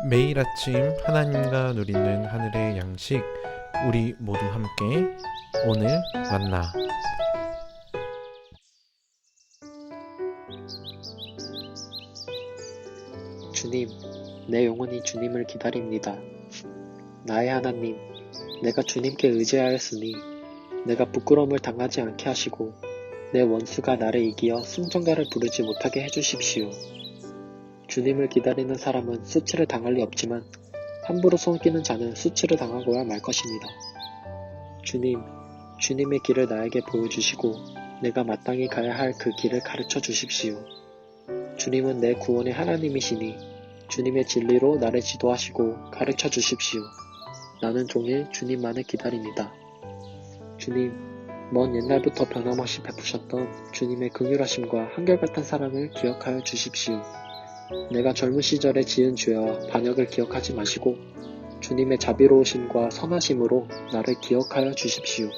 매일 아침 하나님과 누리는 하늘의 양식, 우리 모두 함께 오늘 만나. 주님, 내 영혼이 주님을 기다립니다. 나의 하나님, 내가 주님께 의지하였으니 내가 부끄러움을 당하지 않게 하시고 내 원수가 나를 이기어 승전가를 부르지 못하게 해주십시오. 주님을 기다리는 사람은 수치를 당할 리 없지만 함부로 손기는 자는 수치를 당하고야 말 것입니다. 주님, 주님의 길을 나에게 보여주시고 내가 마땅히 가야 할 그 길을 가르쳐 주십시오. 주님은 내 구원의 하나님이시니 주님의 진리로 나를 지도하시고 가르쳐 주십시오. 나는 종일 주님만을 기다립니다. 주님, 먼 옛날부터 변함없이 베푸셨던 주님의 긍휼하심과 한결같은 사랑을 기억하여 주십시오. 내가 젊은 시절에 지은 죄와 반역을 기억하지 마시고 주님의 자비로우심과 선하심으로 나를 기억하여 주십시오.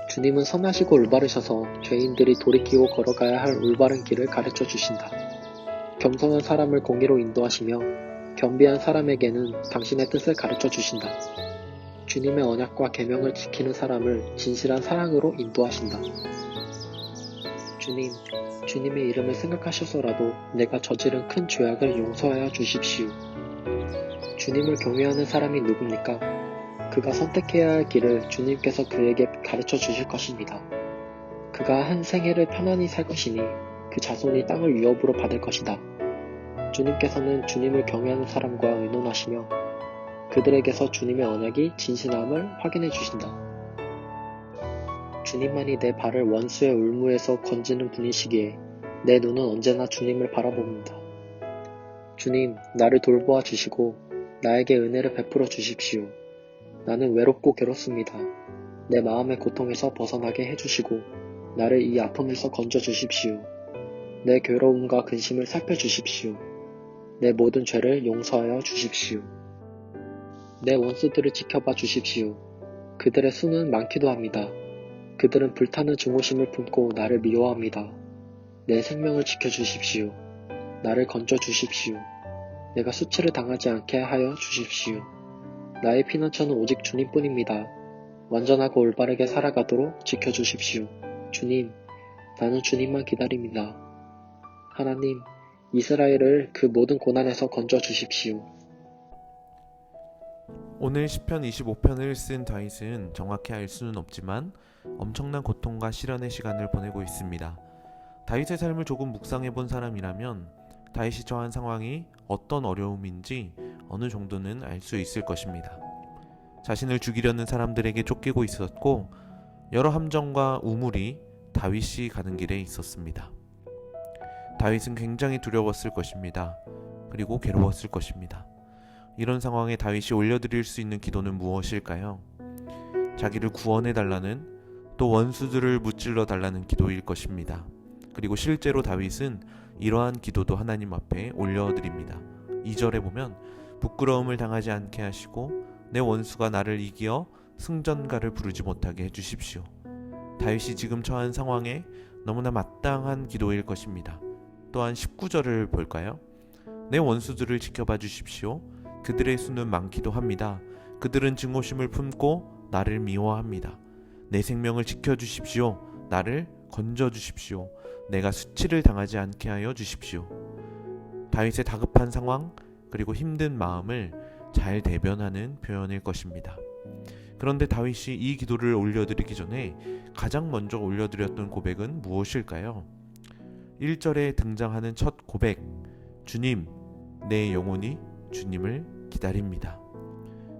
주님은 선하시고 올바르셔서 죄인들이 돌이키고 걸어가야 할 올바른 길을 가르쳐 주신다. 겸손한 사람을 공의로 인도하시며 겸비한 사람에게는 당신의 뜻을 가르쳐 주신다. 주님의 언약과 계명을 지키는 사람을 진실한 사랑으로 인도하신다. 주님, 주님의 이름을 생각하셔서라도 내가 저지른 큰 죄악을 용서하여 주십시오. 주님을 경외하는 사람이 누굽니까? 그가 선택해야 할 길을 주님께서 그에게 가르쳐 주실 것입니다. 그가 한 생애를 편안히 살 것이니 그 자손이 땅을 유업으로 받을 것이다. 주님께서는 주님을 경외하는 사람과 의논하시며 그들에게서 주님의 언약이 진실함을 확인해 주신다. 주님만이 내 발을 원수의 울무에서 건지는 분이시기에 내 눈은 언제나 주님을 바라봅니다. 주님, 나를 돌보아 주시고 나에게 은혜를 베풀어 주십시오. 나는 외롭고 괴롭습니다. 내 마음의 고통에서 벗어나게 해주시고 나를 이 아픔에서 건져 주십시오. 내 괴로움과 근심을 살펴주십시오. 내 모든 죄를 용서하여 주십시오. 내 원수들을 지켜봐 주십시오. 그들의 수는 많기도 합니다. 그들은 불타는 증오심을 품고 나를 미워합니다. 내 생명을 지켜주십시오. 나를 건져 주십시오. 내가 수치를 당하지 않게 하여 주십시오. 나의 피난처는 오직 주님뿐입니다. 완전하고 올바르게 살아가도록 지켜주십시오. 주님, 나는 주님만 기다립니다. 하나님, 이스라엘을 그 모든 고난에서 건져 주십시오. 오늘 시편 25편을 쓴 다윗은 정확히 알 수는 없지만 엄청난 고통과 시련의 시간을 보내고 있습니다. 다윗의 삶을 조금 묵상해 본 사람이라면 다윗이 처한 상황이 어떤 어려움인지 어느 정도는 알 수 있을 것입니다. 자신을 죽이려는 사람들에게 쫓기고 있었고 여러 함정과 우물이 다윗이 가는 길에 있었습니다. 다윗은 굉장히 두려웠을 것입니다. 그리고 괴로웠을 것입니다. 이런 상황에 다윗이 올려드릴 수 있는 기도는 무엇일까요? 자기를 구원해달라는, 또 원수들을 무찔러 달라는 기도일 것입니다. 그리고 실제로 다윗은 이러한 기도도 하나님 앞에 올려드립니다. 2절에 보면 부끄러움을 당하지 않게 하시고 내 원수가 나를 이기어 승전가를 부르지 못하게 해주십시오. 다윗이 지금 처한 상황에 너무나 마땅한 기도일 것입니다. 또한 19절을 볼까요? 내 원수들을 지켜봐 주십시오. 그들의 수는 많기도 합니다. 그들은 증오심을 품고 나를 미워합니다. 내 생명을 지켜주십시오. 나를 건져주십시오. 내가 수치를 당하지 않게 하여 주십시오. 다윗의 다급한 상황 그리고 힘든 마음을 잘 대변하는 표현일 것입니다. 그런데 다윗이 이 기도를 올려드리기 전에 가장 먼저 올려드렸던 고백은 무엇일까요? 1절에 등장하는 첫 고백, 주님, 내 영혼이 주님을 기다립니다.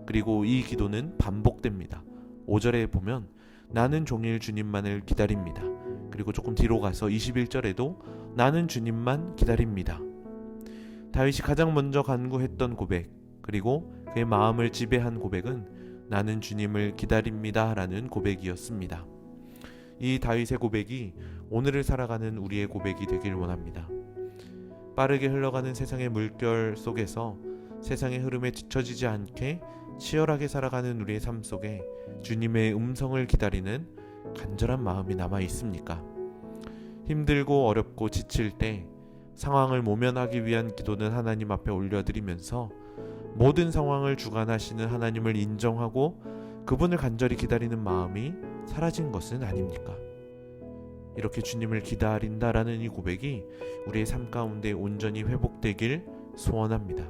그리고 이 기도는 반복됩니다. 5절에 보면 나는 종일 주님만을 기다립니다. 그리고 조금 뒤로 가서 21절에도 나는 주님만 기다립니다. 다윗이 가장 먼저 간구했던 고백, 그리고 그의 마음을 지배한 고백은 나는 주님을 기다립니다 라는 고백이었습니다. 이 다윗의 고백이 오늘을 살아가는 우리의 고백이 되길 원합니다. 빠르게 흘러가는 세상의 물결 속에서 세상의 흐름에 뒤처지지 않게 치열하게 살아가는 우리의 삶 속에 주님의 음성을 기다리는 간절한 마음이 남아 있습니까? 힘들고 어렵고 지칠 때 상황을 모면하기 위한 기도는 하나님 앞에 올려드리면서 모든 상황을 주관하시는 하나님을 인정하고 그분을 간절히 기다리는 마음이 사라진 것은 아닙니까? 이렇게 주님을 기다린다라는 이 고백이 우리의 삶 가운데 온전히 회복되길 소원합니다.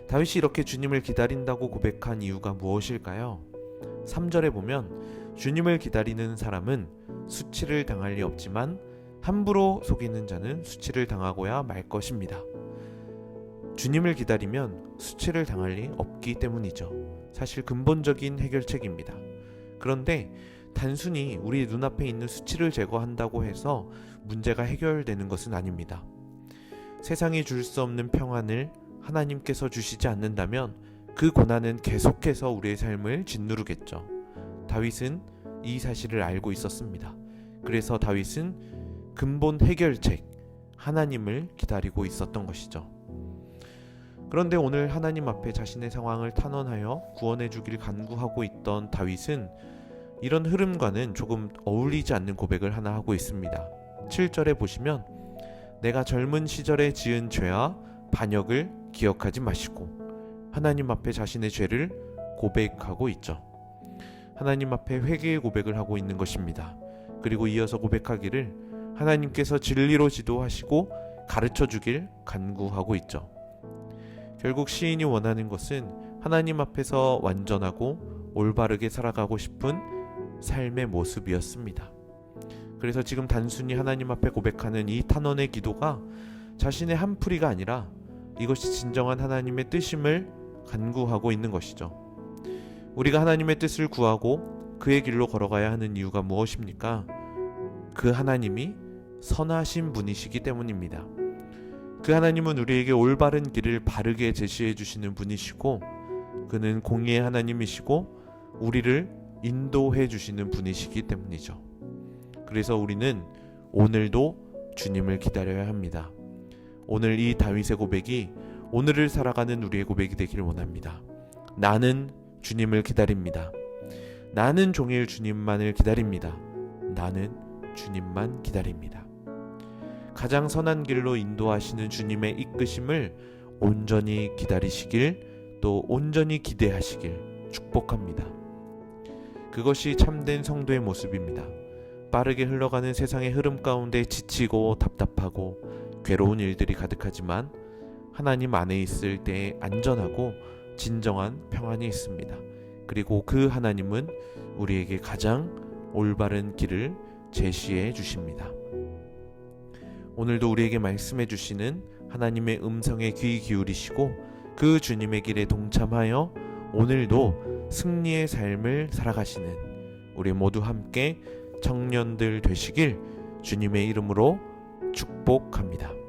다윗이 이렇게 주님을 기다린다고 고백한 이유가 무엇일까요? 3절에 보면 주님을 기다리는 사람은 수치를 당할 리 없지만 함부로 속이는 자는 수치를 당하고야 말 것입니다. 주님을 기다리면 수치를 당할 리 없기 때문이죠. 사실 근본적인 해결책입니다. 그런데 단순히 우리 눈앞에 있는 수치를 제거한다고 해서 문제가 해결되는 것은 아닙니다. 세상이 줄 수 없는 평안을 하나님께서 주시지 않는다면 그 고난은 계속해서 우리의 삶을 짓누르겠죠. 다윗은 이 사실을 알고 있었습니다. 그래서 다윗은 근본 해결책, 하나님을 기다리고 있었던 것이죠. 그런데 오늘 하나님 앞에 자신의 상황을 탄원하여 구원해 주길 간구하고 있던 다윗은 이런 흐름과는 조금 어울리지 않는 고백을 하나 하고 있습니다. 7절에 보시면 내가 젊은 시절에 지은 죄와 반역을 기억하지 마시고 하나님 앞에 자신의 죄를 고백하고 있죠. 하나님 앞에 회개의 고백을 하고 있는 것입니다. 그리고 이어서 고백하기를 하나님께서 진리로 지도하시고 가르쳐 주길 간구하고 있죠. 결국 시인이 원하는 것은 하나님 앞에서 완전하고 올바르게 살아가고 싶은 삶의 모습이었습니다. 그래서 지금 단순히 하나님 앞에 고백하는 이 탄원의 기도가 자신의 한풀이가 아니라 이것이 진정한 하나님의 뜻임을 간구하고 있는 것이죠. 우리가 하나님의 뜻을 구하고 그의 길로 걸어가야 하는 이유가 무엇입니까? 그 하나님이 선하신 분이시기 때문입니다. 그 하나님은 우리에게 올바른 길을 바르게 제시해 주시는 분이시고 그는 공의의 하나님이시고 우리를 인도해 주시는 분이시기 때문이죠. 그래서 우리는 오늘도 주님을 기다려야 합니다. 오늘 이 다윗의 고백이 오늘을 살아가는 우리의 고백이 되기를 원합니다. 나는 주님을 기다립니다. 나는 종일 주님만을 기다립니다. 나는 주님만 기다립니다. 가장 선한 길로 인도하시는 주님의 이끄심을 온전히 기다리시길 또 온전히 기대하시길 축복합니다. 그것이 참된 성도의 모습입니다. 빠르게 흘러가는 세상의 흐름 가운데 지치고 답답하고 괴로운 일들이 가득하지만 하나님 안에 있을 때 안전하고 진정한 평안이 있습니다. 그리고 그 하나님은 우리에게 가장 올바른 길을 제시해 주십니다. 오늘도 우리에게 말씀해 주시는 하나님의 음성에 귀 기울이시고 그 주님의 길에 동참하여 오늘도 승리의 삶을 살아가시는 우리 모두 함께 청년들 되시길 주님의 이름으로 축복합니다.